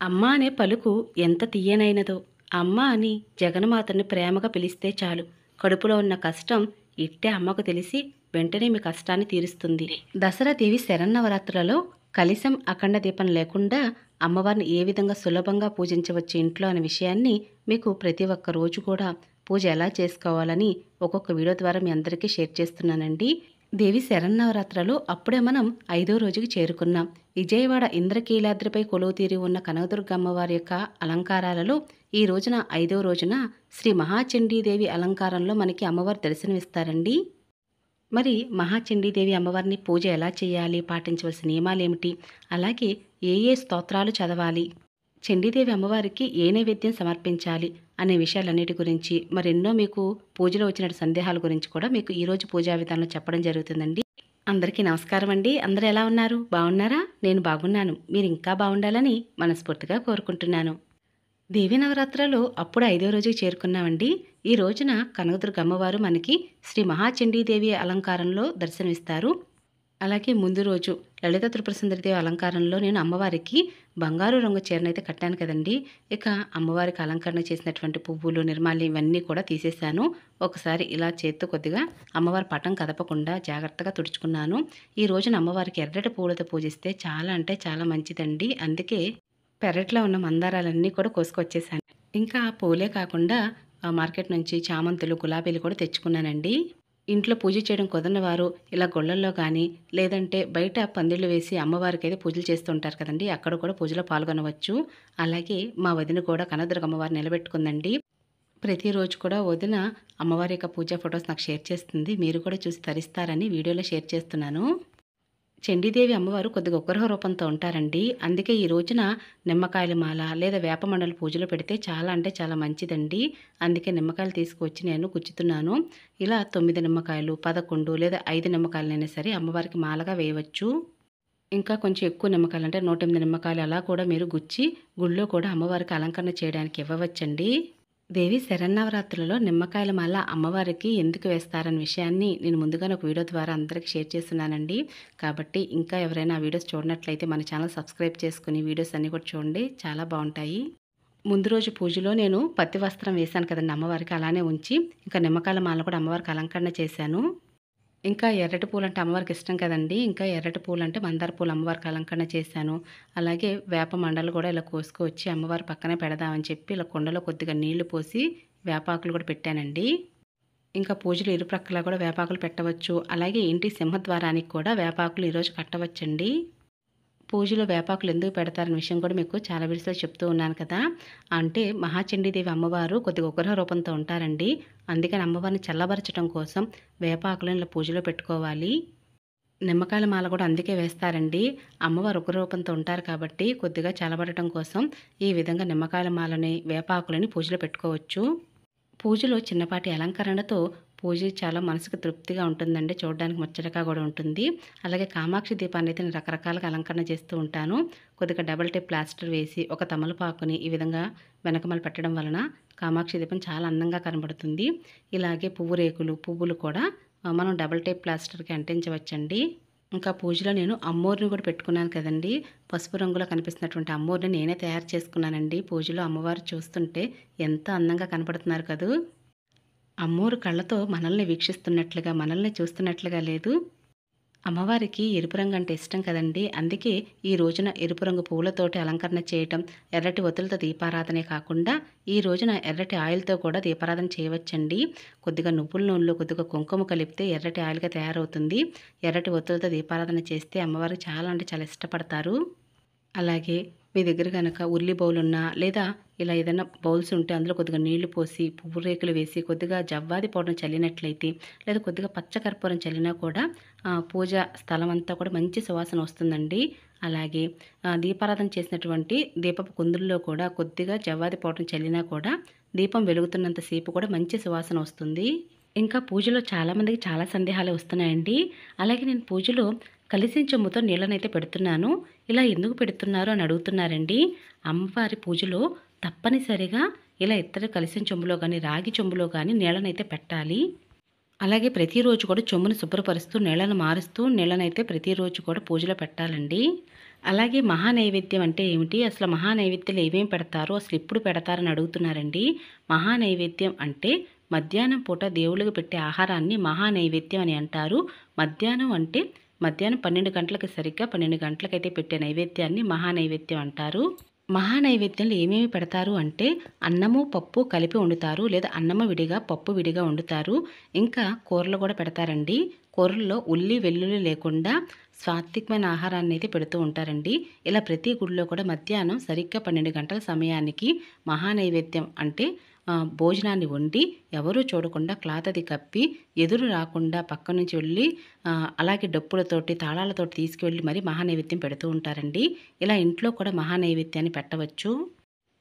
అమ్మ అనే పలుకు ఎంత తియ్యనైనదో. అమ్మ అని జగన్మాతని ప్రేమగా పిలిస్తే చాలు, కడుపులో ఉన్న కష్టం ఇట్టే అమ్మకు తెలిసి వెంటనే మీ కష్టాన్ని తీరుస్తుంది. దసరా దేవి శరన్నవరాత్రులలో కలశం అఖండ దీపం లేకుండా అమ్మవారిని ఏ విధంగా సులభంగా పూజించవచ్చు ఇంట్లో అనే విషయాన్ని మీకు ప్రతి ఒక్క రోజు కూడా పూజ ఎలా చేసుకోవాలని ఒక్కొక్క వీడియో ద్వారా మీ అందరికీ షేర్ చేస్తున్నానండి. దేవి శరన్నవరాత్రులు అప్పుడే మనం 5వ రోజుకి చేరుకున్నాం. విజయవాడ ఇంద్రకీలాద్రిపై కొలువుతీరి ఉన్న కనకదుర్గ అమ్మవారి యొక్క అలంకారాలలో ఈ రోజున 5వ రోజున శ్రీ మహాచండీదేవి అలంకారంలో మనకి అమ్మవారు దర్శనమిస్తారండి. మరి మహాచండీదేవి అమ్మవారిని పూజ ఎలా చేయాలి, పాటించవలసిన నియమాలు ఏమిటి, అలాగే ఏ ఏ స్తోత్రాలు చదవాలి, చండీదేవి అమ్మవారికి ఏ నైవేద్యం సమర్పించాలి అనే విషయాలన్నిటి గురించి మరెన్నో మీకు పూజలో వచ్చిన సందేహాల గురించి కూడా మీకు ఈరోజు పూజా విధానంలో చెప్పడం జరుగుతుందండి. అందరికీ నమస్కారం అండి. అందరూ ఎలా ఉన్నారు? బాగున్నారా? నేను బాగున్నాను. మీరు ఇంకా బాగుండాలని మనస్ఫూర్తిగా కోరుకుంటున్నాను. దేవీ నవరాత్రులు అప్పుడు 5వ రోజుకి చేరుకున్నామండి. ఈ రోజున కనకదుర్గ అమ్మవారు మనకి శ్రీ మహాచండీదేవి అలంకారంలో దర్శనమిస్తారు. అలాగే ముందు రోజు లలిత త్రిపుర సుందరిదేవి అలంకారంలో నేను అమ్మవారికి బంగారు రంగు చీరనైతే కట్టాను కదండి. ఇక అమ్మవారికి అలంకరణ చేసినటువంటి పువ్వులు, నిర్మాల్యం ఇవన్నీ కూడా తీసేశాను. ఒకసారి ఇలా చేత్తో కొద్దిగా అమ్మవారి పటం కదపకుండా జాగ్రత్తగా తుడుచుకున్నాను. ఈ రోజున అమ్మవారికి ఎర్రటి పూలతో పూజిస్తే చాలా అంటే చాలా మంచిదండి. అందుకే పెరట్లో ఉన్న మందారాలన్నీ కూడా కోసుకొచ్చేసాను. ఇంకా ఆ పూలే కాకుండా మార్కెట్ నుంచి చామంతులు, గులాబీలు కూడా తెచ్చుకున్నానండి. ఇంట్లో పూజ చేయడం కుదరని వారు ఇలా గుళ్ళల్లో కానీ లేదంటే బయట పందిళ్ళు వేసి అమ్మవారికి అయితే పూజలు చేస్తూ ఉంటారు కదండి, అక్కడ కూడా పూజలో పాల్గొనవచ్చు. అలాగే మా వదిన కూడా కనకదుర్గ అమ్మవారిని నిలబెట్టుకుందండి. ప్రతిరోజు కూడా వదిన అమ్మవారి యొక్క పూజా ఫొటోస్ నాకు షేర్ చేస్తుంది. మీరు కూడా చూసి తరిస్తారని వీడియోలో షేర్ చేస్తున్నాను. చండీదేవి అమ్మవారు కొద్దిగా ఉగ్రహ రూపంతో ఉంటారండి. అందుకే ఈ రోజున నిమ్మకాయల మాల లేదా వేప మండల పూజలో పెడితే చాలా అంటే చాలా మంచిదండి. అందుకే నిమ్మకాయలు తీసుకువచ్చి నేను గుచ్చుతున్నాను. ఇలా 9 నిమ్మకాయలు, 11 లేదా 5 నిమ్మకాయలైనా సరే అమ్మవారికి మాలగా వేయవచ్చు. ఇంకా కొంచెం ఎక్కువ నిమ్మకాయలు అంటే 108 నిమ్మకాయలు అలా కూడా మీరు గుచ్చి గుళ్ళో కూడా అమ్మవారికి అలంకరణ చేయడానికి ఇవ్వవచ్చండి. దేవి శరన్నవరాత్రులలో నిమ్మకాయల మాల అమ్మవారికి ఎందుకు వేస్తారనే విషయాన్ని నేను ముందుగానే ఒక వీడియో ద్వారా అందరికీ షేర్ చేస్తున్నానండి. కాబట్టి ఇంకా ఎవరైనా ఆ వీడియోస్ చూడనట్లయితే మన ఛానల్ సబ్స్క్రైబ్ చేసుకుని వీడియోస్ అన్నీ కూడా చూడండి, చాలా బాగుంటాయి. ముందు రోజు పూజలో నేను పత్తి వస్త్రం వేశాను కదండి అమ్మవారికి, అలానే ఉంచి ఇంకా నిమ్మకాయల మాల కూడా అమ్మవారికి అలంకరణ చేశాను. ఇంకా ఎర్రటి పూలు అంటే అమ్మవారికి ఇష్టం కదండి. ఇంకా ఎర్రటి పూలు అంటే మందార పూలు అమ్మవారికి అలంకరణ చేశాను. అలాగే వేప మండలు కూడా ఇలా కోసుకొచ్చి అమ్మవారి పక్కనే పెడదామని చెప్పి ఇలా కుండలో కొద్దిగా నీళ్లు పోసి వేపాకులు కూడా పెట్టానండి. ఇంకా పూజలు ఇరుప్రక్కలా కూడా వేపాకులు పెట్టవచ్చు. అలాగే ఇంటి సింహద్వారానికి కూడా వేపాకులు ఈరోజు కట్టవచ్చండి. పూజలో వేపాకులు ఎందుకు పెడతారనే విషయం కూడా మీకు చాలా వీడియోస్లో చెప్తూ ఉన్నాను కదా. అంటే మహాచండీదేవి అమ్మవారు కొద్దిగా ఉగ్రహ రూపంతో ఉంటారండి. అందుకని అమ్మవారిని చల్లబరచడం కోసం వేపాకులను ఇలా పూజలో పెట్టుకోవాలి. నిమ్మకాయల మాల కూడా అందుకే వేస్తారండి. అమ్మవారు ఉగ్ర రూపంతో ఉంటారు కాబట్టి కొద్దిగా చల్లబడటం కోసం ఈ విధంగా నిమ్మకాయల మాలని, వేపాకులని పూజలో పెట్టుకోవచ్చు. పూజలో చిన్నపాటి అలంకరణతో పూజ చాలా మనసుకు తృప్తిగా ఉంటుందండి. చూడడానికి ముచ్చటగా కూడా ఉంటుంది. అలాగే కామాక్షి దీపాన్ని అయితే నేను రకరకాలుగా అలంకరణ చేస్తూ ఉంటాను. కొద్దిగా డబల్ టేప్ ప్లాస్టర్ వేసి ఒక తమలపాకుని ఈ విధంగా వెనకమల పెట్టడం వలన కామాక్షి దీపం చాలా అందంగా కనబడుతుంది. ఇలాగే పువ్వులు కూడా మనం డబల్ టేప్ ప్లాస్టర్కి అంటించవచ్చండి. ఇంకా పూజలో నేను అమ్మోరిని కూడా పెట్టుకున్నాను కదండి. పసుపు రంగులో కనిపిస్తున్నటువంటి అమ్మోరిని నేనే తయారు చేసుకున్నానండి. పూజలో అమ్మవారు చూస్తుంటే ఎంత అందంగా కనపడుతున్నారు కదూ. అమ్మోరు కళ్ళతో మనల్ని వీక్షిస్తున్నట్లుగా, మనల్ని చూస్తున్నట్లుగా లేదు. అమ్మవారికి ఎరుపు రంగు అంటే ఇష్టం కదండి. అందుకే ఈ రోజున ఎరుపు రంగు పువ్వులతోటి అలంకరణ చేయటం, ఎర్రటి ఒత్తులతో దీపారాధనే కాకుండా ఈ రోజున ఎర్రటి ఆయిల్తో కూడా దీపారాధన చేయవచ్చండి. కొద్దిగా నువ్వుల నూనెలో కొద్దిగా కుంకుమ కలిపితే ఎర్రటి ఆయిల్గా తయారవుతుంది. ఎర్రటి ఒత్తులతో దీపారాధన చేస్తే అమ్మవారికి చాలా అంటే చాలా ఇష్టపడతారు. అలాగే మీ దగ్గర కనుక ఉల్లి బౌల్ ఉన్నా లేదా ఇలా ఏదైనా బౌల్స్ ఉంటే అందులో కొద్దిగా నీళ్లు పోసి పువ్వు రేకులు వేసి కొద్దిగా జవ్వాది పౌడర్ చల్లినట్లయితే లేదా కొద్దిగా పచ్చకర్పూరం చల్లినా కూడా పూజ స్థలం అంతా కూడా మంచి సువాసన వస్తుందండి. అలాగే దీపారాధన చేసినటువంటి దీపపు కుందుల్లో కూడా కొద్దిగా జవ్వాది పౌడర్ చల్లినా కూడా దీపం వెలుగుతున్నంతసేపు కూడా మంచి సువాసన వస్తుంది. ఇంకా పూజలో చాలామందికి చాలా సందేహాలు వస్తున్నాయండి. అలాగే నేను పూజలో కలిసిన చెంబుతో నీళ్ళనైతే పెడుతున్నాను. ఇలా ఎందుకు పెడుతున్నారు అని అడుగుతున్నారండి. అమ్మవారి పూజలో తప్పనిసరిగా ఇలా ఇతర కలిసిన చెంబులో కానీ రాగి చెంబులో కానీ నీళ్ళనైతే పెట్టాలి. అలాగే ప్రతిరోజు కూడా చెంబును శుభ్రపరుస్తూ నీళ్ళను మారుస్తూ నీళ్ళనైతే ప్రతిరోజు కూడా పూజలో పెట్టాలండి. అలాగే మహానైవేద్యం అంటే ఏమిటి? అసలు మహానైవేద్యాలు ఏమేమి పెడతారు? అసలు ఎప్పుడు పెడతారని అడుగుతున్నారండి. మహానైవేద్యం అంటే మధ్యాహ్నం పూట దేవుళ్ళకి పెట్టే ఆహారాన్ని మహానైవేద్యం అని అంటారు. మధ్యాహ్నం అంటే మధ్యాహ్నం 12 గంటలకి సరిగ్గా 12 గంటలకైతే పెట్టే నైవేద్యాన్ని మహానైవేద్యం అంటారు. మహానైవేద్యంలో ఏమేమి పెడతారు అంటే అన్నము, పప్పు కలిపి వండుతారు. లేదా అన్నము విడిగా, పప్పు విడిగా వండుతారు. ఇంకా కూరలు కూడా పెడతారండి. కూరల్లో ఉల్లి, వెల్లుల్లి లేకుండా సాత్వికమైన ఆహారాన్ని అయితే పెడుతూ ఉంటారండి. ఇలా ప్రతి గుడిలో కూడా మధ్యాహ్నం సరిగ్గా 12 గంటల సమయానికి మహానైవేద్యం అంటే భోజనాన్ని వండి ఎవరూ చూడకుండా క్లాత్ అది కప్పి ఎదురు రాకుండా పక్క నుంచి వెళ్ళి అలాగే డప్పులతోటి తాళాలతోటి తీసుకువెళ్ళి మరి మహానైవేద్యం పెడుతూ ఉంటారండి. ఇలా ఇంట్లో కూడా మహానైవేద్యాన్ని పెట్టవచ్చు.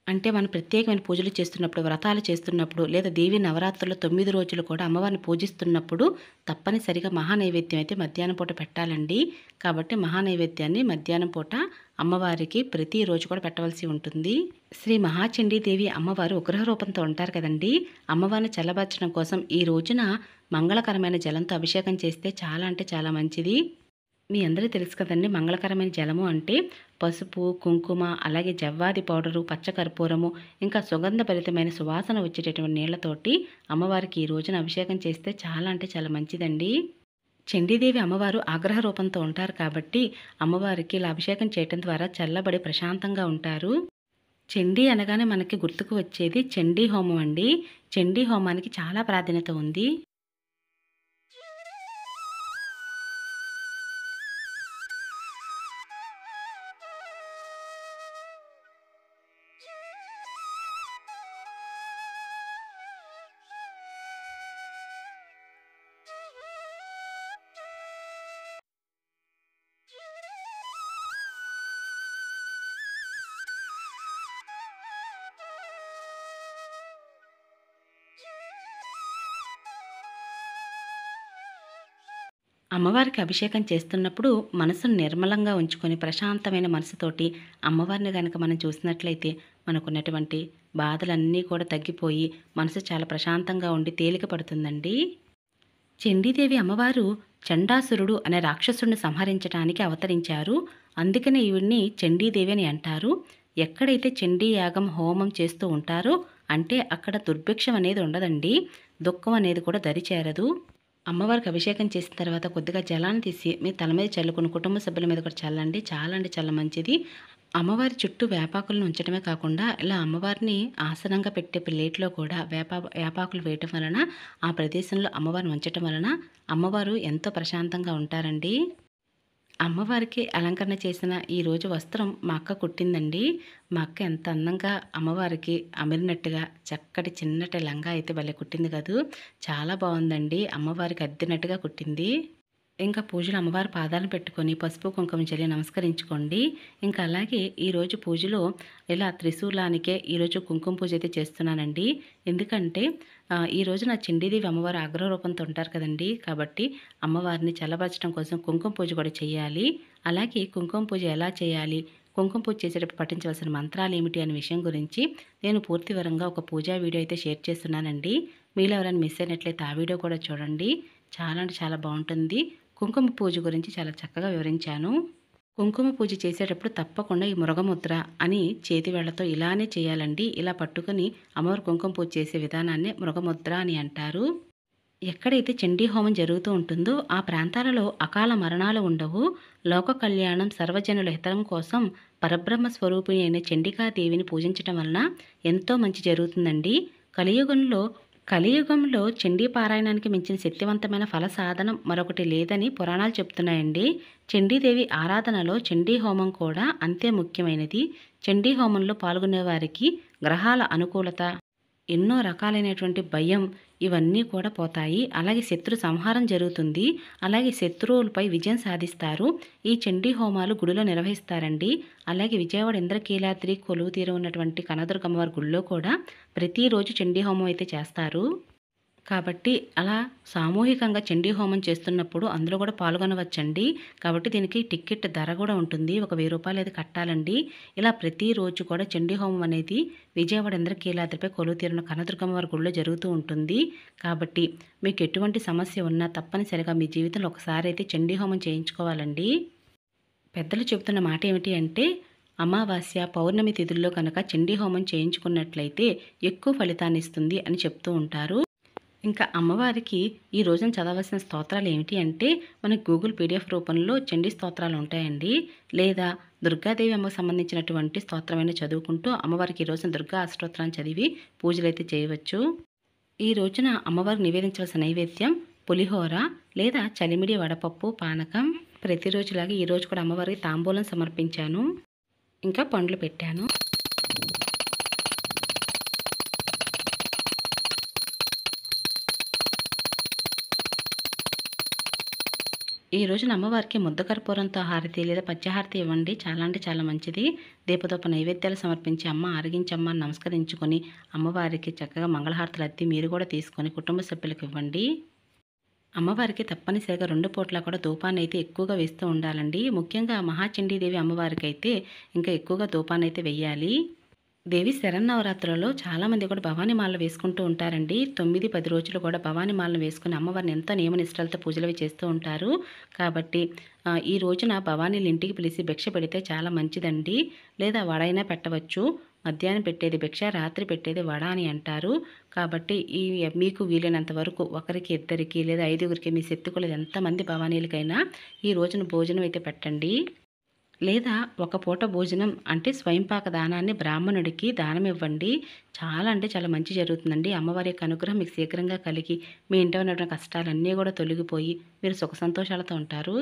అంటే మనం ప్రత్యేకమైన పూజలు చేస్తున్నప్పుడు, వ్రతాలు చేస్తున్నప్పుడు లేదా దేవి నవరాత్రుల్లో 9 రోజులు కూడా అమ్మవారిని పూజిస్తున్నప్పుడు తప్పనిసరిగా మహానైవేద్యం అయితే మధ్యాహ్నం పూట పెట్టాలండి. కాబట్టి మహానైవేద్యాన్ని మధ్యాహ్నం పూట అమ్మవారికి ప్రతిరోజు కూడా పెట్టవలసి ఉంటుంది. శ్రీ మహాచండీదేవి అమ్మవారు ఉగ్రహ రూపంతో ఉంటారు కదండి. అమ్మవారిని చల్లబరచడం కోసం ఈ రోజున మంగళకరమైన జలంతో అభిషేకం చేస్తే చాలా అంటే చాలా మంచిది. మీ అందరికీ తెలుసు కదండి, మంగళకరమైన జలము అంటే పసుపు, కుంకుమ, అలాగే జవ్వాది పౌడరు, పచ్చకర్పూరము, ఇంకా సుగంధభరితమైన సువాసన వచ్చేటటువంటి నీళ్లతోటి అమ్మవారికి ఈ రోజున అభిషేకం చేస్తే చాలా అంటే చాలా మంచిదండి. చండీదేవి అమ్మవారు ఆగ్రహ రూపంతో ఉంటారు కాబట్టి అమ్మవారికి ఇలా అభిషేకం చేయటం ద్వారా చల్లబడి ప్రశాంతంగా ఉంటారు. చండీ అనగానే మనకి గుర్తుకు వచ్చేది చండీ హోమం అండి. చండీ హోమానికి చాలా ప్రాధాన్యత ఉంది. అమ్మవారికి అభిషేకం చేస్తున్నప్పుడు మనసును నిర్మలంగా ఉంచుకొని ప్రశాంతమైన మనసుతోటి అమ్మవారిని కనుక మనం చూసినట్లయితే మనకున్నటువంటి బాధలన్నీ కూడా తగ్గిపోయి మనసు చాలా ప్రశాంతంగా ఉండి తేలిక పడుతుందండి. చండీదేవి అమ్మవారు చండాసురుడు అనే రాక్షసుడిని సంహరించడానికి అవతరించారు. అందుకనే ఈవిడ్ని చండీదేవి అని అంటారు. ఎక్కడైతే చండీ యాగం హోమం చేస్తూ ఉంటారో అంటే అక్కడ దుర్భిక్షం అనేది ఉండదండి. దుఃఖం అనేది కూడా దరిచేరదు. అమ్మవారికి అభిషేకం చేసిన తర్వాత కొద్దిగా జలాన్ని తీసి మీ తల మీద చల్లుకుని కుటుంబ సభ్యుల మీద కూడా చల్లండి. చాలా అంటే చాలా మంచిది. అమ్మవారి చుట్టూ వేపాకులను ఉంచడమే కాకుండా ఇలా అమ్మవారిని ఆసనంగా పెట్టే ప్లేట్లో కూడా వేపాకులు వేయటం వలన ఆ ప్రదేశంలో అమ్మవారిని ఉంచటం వలన అమ్మవారు ఎంతో ప్రశాంతంగా ఉంటారండి. అమ్మవారికి అలంకరణ చేసిన ఈరోజు వస్త్రం మా అక్క కుట్టిందండి. మా అక్క ఎంత అందంగా అమ్మవారికి అమిరినట్టుగా చక్కటి చిన్నటి లంగా అయితే భలే కుట్టింది కదూ. చాలా బాగుందండి. అమ్మవారికి అద్దినట్టుగా కుట్టింది. ఇంకా పూజలో అమ్మవారి పాదాలను పెట్టుకొని పసుపు కుంకుమ చల్లి నమస్కరించుకోండి. ఇంకా అలాగే ఈరోజు పూజలో ఇలా త్రిశూలానికే ఈరోజు కుంకుమ పూజ అయితే చేస్తున్నానండి. ఎందుకంటే ఈ రోజున చండీదేవి అమ్మవారు ఆగ్రహ రూపంతో ఉంటారు కదండి. కాబట్టి అమ్మవారిని చల్లబరచడం కోసం కుంకుమ పూజ కూడా చేయాలి. అలాగే కుంకుమ పూజ ఎలా చేయాలి, కుంకుమ పూజ చేసేటప్పుడు పఠించవలసిన మంత్రాలు ఏమిటి అనే విషయం గురించి నేను పూర్తి వివరంగా ఒక పూజా వీడియో అయితే షేర్ చేస్తున్నానండి. మీలో ఎవరైనా మిస్ అయినట్లయితే ఆ వీడియో కూడా చూడండి. చాలా అంటే చాలా బాగుంటుంది. కుంకుమ పూజ గురించి చాలా చక్కగా వివరించాను. కుంకుమ పూజ చేసేటప్పుడు తప్పకుండా ఈ మృగముద్ర అని చేతి వేళ్లతో ఇలానే చేయాలండి. ఇలా పట్టుకొని అమ్మవారు కుంకుమ పూజ చేసే విధానాన్ని మృగముద్ర అని అంటారు. ఎక్కడైతే చండీ హోమం జరుగుతూ ఉంటుందో ఆ ప్రాంతాలలో అకాల మరణాలు ఉండవు. లోక కళ్యాణం సర్వజనుల హితం కోసం పరబ్రహ్మ స్వరూపిణి అయిన చండికాదేవిని పూజించటం వలన ఎంతో మంచి జరుగుతుందండి. కలియుగంలో చండీ పారాయణానికి మించిన శక్తివంతమైన ఫల సాధనం మరొకటి లేదని పురాణాలు చెప్తున్నాయండి. చండీదేవి ఆరాధనలో చండీ హోమం కూడా అంతే ముఖ్యమైనది. చండీ హోమంలో పాల్గొనే వారికి గ్రహాల అనుకూలత, ఎన్నో రకాలైనటువంటి భయం ఇవన్నీ కూడా పోతాయి. అలాగే శత్రు సంహారం జరుగుతుంది. అలాగే శత్రువులపై విజయం సాధిస్తారు. ఈ చండీ హోమాలు గుడిలో నిర్వహిస్తారండి. అలాగే విజయవాడ ఇంద్రకీలాద్రి కొలువు తీర ఉన్నటువంటి కనదుర్గమ్మవారి గుడిలో కూడా ప్రతిరోజు చండీ హోమం అయితే చేస్తారు. కాబట్టి అలా సామూహికంగా చండీ హోమం చేస్తున్నప్పుడు అందులో కూడా పాల్గొనవచ్చండి. కాబట్టి దీనికి టికెట్ ధర కూడా ఉంటుంది. ఒక 1000 రూపాయలు అయితే కట్టాలండి. ఇలా ప్రతిరోజు కూడా చండీ హోమం అనేది విజయవాడ ఇంద్రకీలాద్రిపై కొలువు తీరిన కనదుర్గమ్మ వారి గుడిలో జరుగుతూ ఉంటుంది. కాబట్టి మీకు ఎటువంటి సమస్య ఉన్నా తప్పనిసరిగా మీ జీవితంలో ఒకసారి అయితే చండీ హోమం చేయించుకోవాలండి. పెద్దలు చెబుతున్న మాట ఏమిటి అంటే అమావాస్య, పౌర్ణమి తిథుల్లో కనుక చండీ హోమం చేయించుకున్నట్లయితే ఎక్కువ ఫలితాన్ని ఇస్తుంది అని చెప్తూ ఉంటారు. ఇంకా అమ్మవారికి ఈ రోజున చదవలసిన స్తోత్రాలు ఏమిటి అంటే మనకు గూగుల్ పీడిఎఫ్ రూపంలో చండీ స్తోత్రాలు ఉంటాయండి. లేదా దుర్గాదేవి అమ్మకు సంబంధించినటువంటి స్తోత్రమైన చదువుకుంటూ అమ్మవారికి ఈ రోజున దుర్గా అష్టోత్తరాన్ని చదివి పూజలైతే చేయవచ్చు. ఈ రోజున అమ్మవారికి నివేదించవలసిన నైవేద్యం పులిహోర లేదా చలిమిడి వడపప్పు పానకం. ప్రతిరోజులాగే ఈరోజు కూడా అమ్మవారికి తాంబూలం సమర్పించాను, ఇంకా పండ్లు పెట్టాను. ఈ రోజున అమ్మవారికి ముద్ద కర్పూరంతో హారతి లేదా పచ్చహారతి ఇవ్వండి. చాలా అంటే చాలా మంచిది. దీపదూప నైవేద్యాలు సమర్పించి అమ్మ ఆరగించమ్మ అని నమస్కరించుకొని అమ్మవారికి చక్కగా మంగళహారతులు అద్ది మీరు కూడా తీసుకొని కుటుంబ సభ్యులకు ఇవ్వండి. అమ్మవారికి తప్పనిసరిగా 2 పూట్ల కూడా ధూపాన్ని అయితే ఎక్కువగా వేస్తూ ఉండాలండి. ముఖ్యంగా మహాచండీదేవి అమ్మవారికి అయితే ఇంకా ఎక్కువగా ధూపాన్ని అయితే వెయ్యాలి. దేవి శరన్నవరాత్రులలో చాలామంది కూడా భవానీ మాలను వేసుకుంటూ ఉంటారండి. 9-10 రోజులు కూడా భవానీ మాలను వేసుకుని అమ్మవారిని ఎంతో నియమనిష్టలతో పూజలవి చేస్తూ ఉంటారు. కాబట్టి ఈ రోజున భవానీలు ఇంటికి పిలిచి భిక్ష పెడితే చాలా మంచిదండి. లేదా వడైనా పెట్టవచ్చు. మధ్యాహ్నం పెట్టేది భిక్ష, రాత్రి పెట్టేది వడ అని అంటారు. కాబట్టి మీకు వీలైనంత వరకు ఒకరికి, ఇద్దరికి లేదా 5గురికి మీ శక్తి కొలది ఎంతమంది భవానీలకైనా ఈ రోజున భోజనం అయితే పెట్టండి. లేదా ఒక పూట భోజనం అంటే స్వయంపాక దానాన్ని బ్రాహ్మణుడికి దానం ఇవ్వండి. చాలా అంటే చాలా మంచి జరుగుతుందండి. అమ్మవారి యొక్క అనుగ్రహం మీకు శీఘ్రంగా కలిగి మీ ఇంట్లో ఉన్నటువంటి కష్టాలన్నీ కూడా తొలగిపోయి మీరు సుఖ సంతోషాలతో ఉంటారు.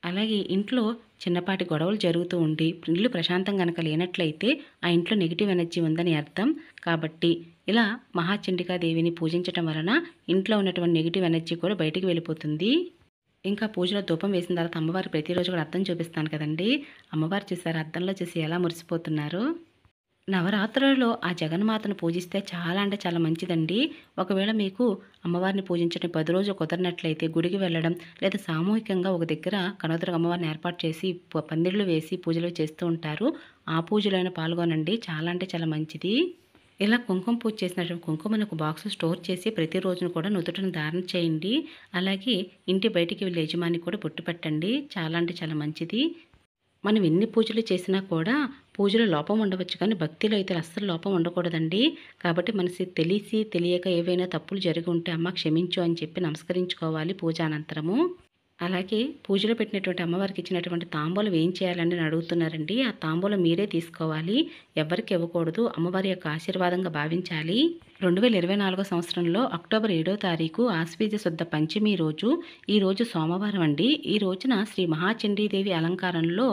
అలాగే ఇంట్లో చిన్నపాటి గొడవలు జరుగుతూ ఉండి ఇల్లు ప్రశాంతం కనుక లేనట్లయితే ఆ ఇంట్లో నెగిటివ్ ఎనర్జీ ఉందని అర్థం. కాబట్టి ఇలా మహాచండికాదేవిని పూజించటం వలన ఇంట్లో ఉన్నటువంటి నెగిటివ్ ఎనర్జీ కూడా బయటికి వెళ్ళిపోతుంది. ఇంకా పూజలో ధూపం వేసిన తర్వాత అమ్మవారి ప్రతిరోజు కూడా అద్దం చూపిస్తాను కదండి. అమ్మవారు చూసారు అద్దంలో చూసి ఎలా మురిసిపోతున్నారు. నవరాత్రులలో ఆ జగన్మాతను పూజిస్తే చాలా అంటే చాలా మంచిదండి. ఒకవేళ మీకు అమ్మవారిని పూజించడం 10 రోజులు కుదరినట్లయితే గుడికి వెళ్ళడం లేదా సామూహికంగా ఒక దగ్గర కనకదుర్గ అమ్మవారిని ఏర్పాటు చేసి పందిళ్ళు వేసి పూజలు చేస్తూ ఉంటారు. ఆ పూజలైనా పాల్గొనండి. చాలా అంటే చాలా మంచిది. ఇలా కుంకుమ పూజ చేసినటువంటి కుంకుమను ఒక బాక్స్ స్టోర్ చేసి ప్రతిరోజును కూడా నుదుటను ధారణ చేయండి. అలాగే ఇంటి బయటికి వెళ్ళే యజమానికి కూడా బొట్టు పెట్టండి. చాలా అంటే చాలా మంచిది. మనం ఎన్ని పూజలు చేసినా కూడా పూజలో లోపం ఉండవచ్చు, కానీ భక్తిలో అయితే అస్సలు లోపం ఉండకూడదండి. కాబట్టి మనసి తెలిసి తెలియక ఏవైనా తప్పులు జరిగి ఉంటే అమ్మ క్షమించు అని చెప్పి నమస్కరించుకోవాలి పూజ అనంతరము. అలాగే పూజలో పెట్టినటువంటి అమ్మవారికి ఇచ్చినటువంటి తాంబూలం ఏం చేయాలని అడుగుతున్నారండి. ఆ తాంబూలం మీరే తీసుకోవాలి, ఎవరికి ఇవ్వకూడదు. అమ్మవారి యొక్క ఆశీర్వాదంగా భావించాలి. 2024 సంవత్సరంలో అక్టోబర్ 7వ తారీఖు ఆశ్వీజ శుద్ధ పంచమి రోజు, ఈ రోజు సోమవారం అండి. ఈ రోజున శ్రీ మహాచండీదేవి అలంకారంలో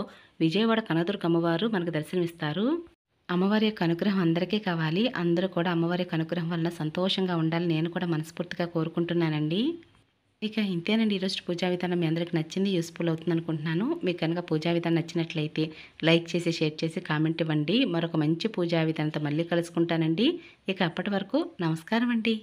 విజయవాడ కనకదుర్గ అమ్మవారు మనకు దర్శనమిస్తారు. అమ్మవారి యొక్క అనుగ్రహం అందరికీ కావాలి. అందరూ కూడా అమ్మవారి యొక్క అనుగ్రహం వలన సంతోషంగా ఉండాలి నేను కూడా మనస్ఫూర్తిగా కోరుకుంటున్నానండి. ఇక ఇంతేనండి ఈరోజు పూజా విధానం. మీ అందరికి నచ్చింది, యూస్ఫుల్ అవుతుంది అనుకుంటున్నాను. మీకు కనుక పూజా విధానం నచ్చినట్లయితే లైక్ చేసి, షేర్ చేసి, కామెంట్ ఇవ్వండి. మరొక మంచి పూజా విధానంతో మళ్ళీ కలుసుకుంటానండి. ఇక అప్పటి వరకు నమస్కారం అండి.